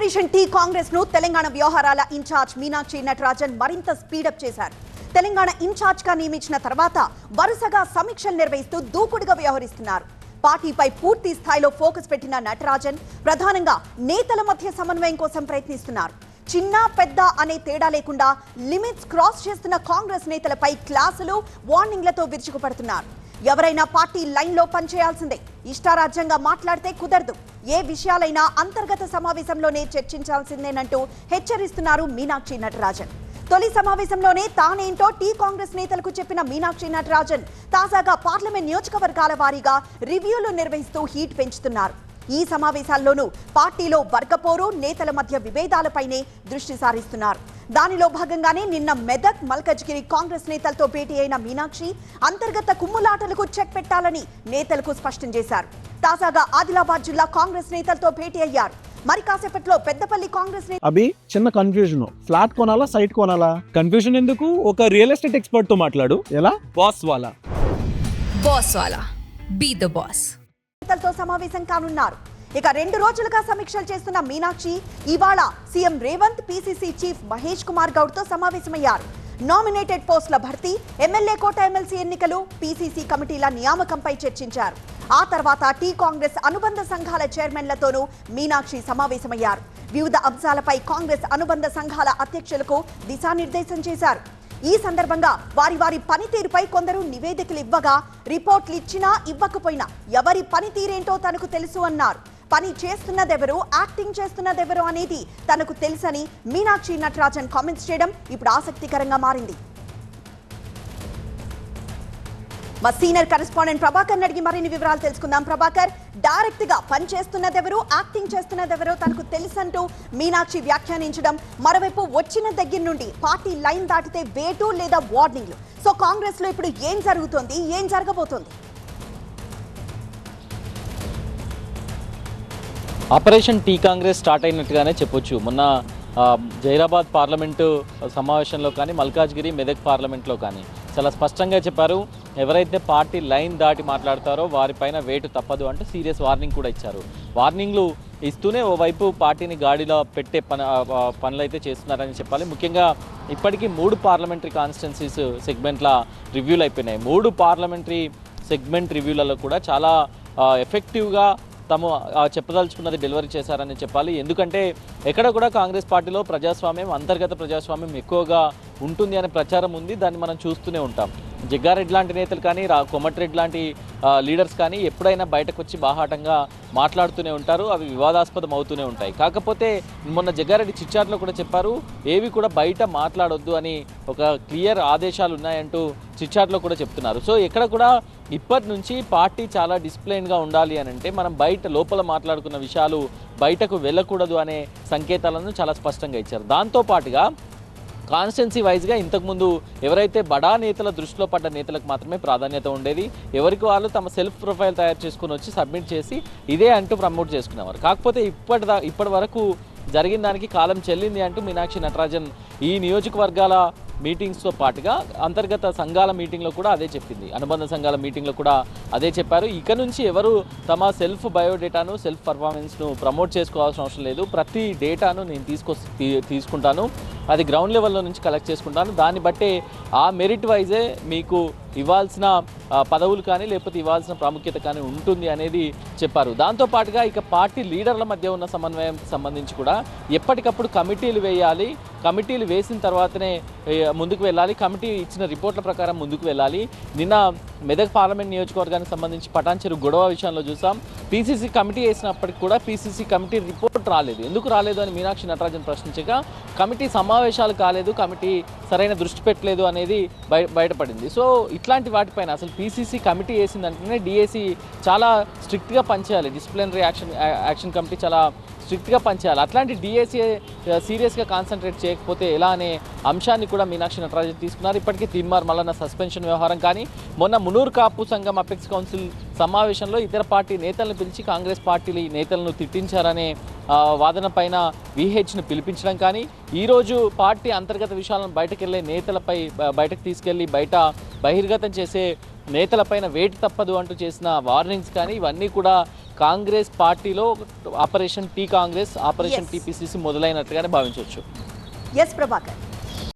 Operation T Congress ను తెలంగాణ వ్యవహారాల incharge Meenakshi Natarajan మరింత స్పీడప్ చేశారు. తెలంగాణ ఇన్ఛార్జ్ గా నియమించిన తర్వాత వరుసగా సమీక్షలు నిర్వహిస్తూ దూకుడుగా వ్యవహరిస్తున్నారు. పార్టీపై పూర్తి స్థాయిలో ఫోకస్ పెట్టిన నటరాజన్ ప్రధానంగా నేతల మధ్య సమన్వయం కోసం ప్రయత్నిస్తున్నారు. చిన్న పెద్ద అనే తేడా లేకుండా లిమిట్స్ క్రాస్ చేస్తున్న కాంగ్రెస్ నేతలపై క్లాసులు వార్నింగ్లతో విరుచుకుపడుతున్నారు. ఎవరైనా పార్టీ లైన్ లో పనిచేయాల్సిందే, ఇష్టారాజ్యంగా మాట్లాడితే కుదరదు, ఏ విషయాలైనా అంతర్గత సమావేశంలోనే చర్చించాల్సిందేనంటూ హెచ్చరిస్తున్నారు మీనాక్షి నటరాజన్. తొలి సమావేశంలోనే తానేంటో టీ కాంగ్రెస్ నేతలకు చెప్పిన మీనాక్షి నటరాజన్ తాజాగా పార్లమెంట్ నియోజకవర్గాల వారీగా రివ్యూలు నిర్వహిస్తూ హీట్ పెంచుతున్నారు. ఈ సమావేశాల్లోనూ పార్టీలో వర్గపోరు, నేతల మధ్య విభేదాలపైనే దృష్టి సారిస్తున్నారు. దానిలో భాగంగానే నిన్న మెదక్, మల్కజ్గిరి కాంగ్రెస్ నేతలతో భేటీ అయిన మీనాక్షి అంతర్గత కుమ్ములాటలకు చెక్ పెట్టాలని నేతలకు స్పష్టం చేశారు. తాజాగా ఆదిలాబాద్ జిల్లా కాంగ్రెస్ నేతలతో భేటీ అయ్యారు. మరి కాసేపట్లో పెద్దపల్లి కాంగ్రెస్ అభి చిన్న కన్ఫ్యూజన్, ఫ్లాట్ కొనాలా సైట్ కొనాలా? కన్ఫ్యూజన్ ఎందుకు, ఒక రియల్ ఎస్టేట్ ఎక్స్పర్ట్ తో మాట్లాడు. ఎలా? బాస్ వాలా బీ ద బాస్ నేతలతో సమావేశం కానున్నారు. ఇక 2 రోజులుగా సమీక్షలు చేస్తున్న మీనాక్షి ఇవాళ CM Revanth, PCC chief Mahesh Kumar Goud తో సమావేశమయ్యారు. నామినేటెడ్ పోస్టుల భర్తీ, ఎమ్మెల్యే కోట, ఎమ్మెల్సీ ఎన్నికలు, పీసీసీ కమిటీల నియామకంపై చర్చించారు. ఆ తర్వాత టీ కాంగ్రెస్ అనుబంధ సంఘాల చైర్మన్లతోనూ మీనాక్షి సమావేశమయ్యారు. వివిధ అంశాలపై కాంగ్రెస్ అనుబంధ సంఘాల అధ్యక్షులకు దిశానిర్దేశం చేశారు. ఈ సందర్భంగా వారి పనితీరుపై కొందరు నివేదికలు ఇవ్వగా, రిపోర్ట్లు ఇచ్చినా ఇవ్వకపోయినా ఎవరి పనితీరేంటో తనకు తెలుసు అన్నారు. పని చేస్తున్నదెవరు, యాక్టింగ్ చేస్తున్నదెవరు అనేది తనకు తెలుసని మీనాక్షి నటరాజన్ కామెంట్స్ చేయడం ఇప్పుడు ఆసక్తికరంగా మారింది. మా సీనియర్ కరెస్పాండెంట్ ప్రభాకర్ అడిగి మరిన్ని వివరాలు తెలుసుకుందాం. ప్రభాకర్, డైరెక్ట్ గా పని చేస్తున్నదెవరు, యాక్టింగ్ చేస్తున్నదెవరో తనకు తెలుసంటూ మీనాక్షి వ్యాఖ్యానించడం, మరోవైపు వచ్చిన దగ్గర నుండి పార్టీ లైన్ దాటితే వేటు లేదా వార్నింగ్లు. సో కాంగ్రెస్ లో ఇప్పుడు ఏం జరుగుతోంది, ఏం జరగబోతోంది? ఆపరేషన్ టీ కాంగ్రెస్ స్టార్ట్ అయినట్టుగానే చెప్పొచ్చు. మొన్న జైరాబాద్ పార్లమెంటు సమావేశంలో కానీ, మల్కాజ్గిరి, మెదక్ పార్లమెంట్లో కానీ చాలా స్పష్టంగా చెప్పారు. ఎవరైతే పార్టీ లైన్ దాటి మాట్లాడతారో వారిపైన వేటు తప్పదు అంటూ సీరియస్ వార్నింగ్ కూడా ఇచ్చారు. వార్నింగ్లు ఇస్తూనే ఓవైపు పార్టీని గాడిలో పెట్టే పనులు అయితే చేస్తున్నారని చెప్పాలి. ముఖ్యంగా ఇప్పటికీ 3 పార్లమెంటరీ కాన్స్టిట్యున్సీస్ సెగ్మెంట్ల రివ్యూలు అయిపోయినాయి. 3 పార్లమెంటరీ సెగ్మెంట్ రివ్యూలలో కూడా చాలా ఎఫెక్టివ్గా తాము చెప్పదలుచుకున్నది డెలివరీ చేశారని చెప్పాలి. ఎందుకంటే ఎక్కడ కూడా కాంగ్రెస్ పార్టీలో ప్రజాస్వామ్యం, అంతర్గత ప్రజాస్వామ్యం ఎక్కువగా ఉంటుంది అనే ప్రచారం ఉంది. దాన్ని మనం చూస్తూనే ఉంటాం. జగ్గారెడ్డి లాంటి నేతలు కానీ, కోమటిరెడ్డి లాంటి లీడర్స్ కానీ ఎప్పుడైనా బయటకు వచ్చి బాహాటంగా మాట్లాడుతూనే ఉంటారు. అవి వివాదాస్పదం అవుతూనే ఉంటాయి. కాకపోతే మొన్న జగ్గారెడ్డి చిట్చాట్లో కూడా చెప్పారు, ఏవి కూడా బయట మాట్లాడొద్దు అని ఒక క్లియర్ ఆదేశాలు ఉన్నాయంటూ చిట్చాట్లో కూడా చెప్తున్నారు. సో ఎక్కడ కూడా ఇప్పటి నుంచి పార్టీ చాలా డిసిప్లైన్గా ఉండాలి అని అంటే మనం లోపల మాట్లాడుకున్న విషయాలు బయటకు వెళ్ళకూడదు అనే సంకేతాలను చాలా స్పష్టంగా ఇచ్చారు. దాంతోపాటుగా కాన్స్టిట్యున్సీ వైజ్గా ఇంతకుముందు ఎవరైతే బడా నేతల దృష్టిలో పడ్డ నేతలకు మాత్రమే ప్రాధాన్యత ఉండేది. ఎవరికి వాళ్ళు తమ సెల్ఫ్ ప్రొఫైల్ తయారు చేసుకుని వచ్చి సబ్మిట్ చేసి ఇదే అంటూ ప్రమోట్ చేసుకునేవారు. కాకపోతే ఇప్పటి వరకు జరిగిన దానికి కాలం చెల్లింది అంటూ మీనాక్షి నటరాజన్ ఈ నియోజకవర్గాల మీటింగ్స్తో పాటుగా అంతర్గత సంఘాల మీటింగ్లో కూడా అదే చెప్పింది. అనుబంధ సంఘాల మీటింగ్లో కూడా అదే చెప్పారు. ఇక నుంచి ఎవరు తమ సెల్ఫ్ బయోడేటాను, సెల్ఫ్ పర్ఫార్మెన్స్ను ప్రమోట్ చేసుకోవాల్సిన అవసరం లేదు. ప్రతి డేటాను నేను తీసుకుంటాను, అది గ్రౌండ్ లెవెల్లో నుంచి కలెక్ట్ చేసుకుంటాను. దాన్ని బట్టే ఆ మెరిట్ వైజే మీకు ఇవ్వాల్సిన పదవులు కానీ లేకపోతే ఇవ్వాల్సిన ప్రాముఖ్యత కానీ ఉంటుంది అనేది చెప్పారు. దాంతోపాటుగా ఇక పార్టీ లీడర్ల మధ్య ఉన్న సమన్వయం సంబంధించి కూడా ఎప్పటికప్పుడు కమిటీలు వేయాలి. కమిటీలు వేసిన తర్వాతనే ముందుకు వెళ్ళాలి. కమిటీ ఇచ్చిన రిపోర్ట్ల ప్రకారం ముందుకు వెళ్ళాలి. నిన్న మెదక్ పార్లమెంట్ నియోజకవర్గానికి సంబంధించి పటాన్చెరు గొడవ విషయంలో చూసాం. పీసీసీ కమిటీ వేసినప్పటికి కూడా పీసీసీ కమిటీ రిపోర్ట్ రాలేదు. ఎందుకు రాలేదు అని మీనాక్షి నటరాజన్ ప్రశ్నించగా, కమిటీ సమావేశాలు కాలేదు, కమిటీ సరైన దృష్టి పెట్టలేదు అనేది బయటపడింది. సో ఇట్లాంటి వాటిపైన అసలు పీసీసీ కమిటీ వేసిందంటేనే డిఏసీ చాలా స్ట్రిక్ట్గా పనిచేయాలి. డిసిప్లినరీ యాక్షన్ కమిటీ చాలా స్ట్రిక్ట్గా పనిచేయాలి. అట్లాంటి డిఏసీ సీరియస్గా కాన్సన్ట్రేట్ చేయకపోతే ఎలా అనే అంశాన్ని కూడా మీనాక్షి నటరాజన్ తీసుకున్నారు. ఇప్పటికీ తీన్మార్ మల్లన్న సస్పెన్షన్ వ్యవహారం కానీ, మొన్న మునూర్ కాపు సంఘం అపెక్స్ కౌన్సిల్ సమావేశంలో ఇతర పార్టీ నేతలను పిలిచి కాంగ్రెస్ పార్టీ నేతలను తిట్టించారనే వాదన పైన విహెచ్ను పిలిపించడం కానీ, ఈరోజు పార్టీ అంతర్గత విషయాలను బయటకు తీసుకెళ్లి బహిర్గతం చేసే నేతలపైన వేటు తప్పదు అంటూ చేసిన వార్నింగ్స్ కానీ, ఇవన్నీ కూడా కాంగ్రెస్ పార్టీలో operation T Congress, operation Yes. TPCC మొదలైనట్టుగానే భావించవచ్చు. ఎస్ ప్రభాకర్.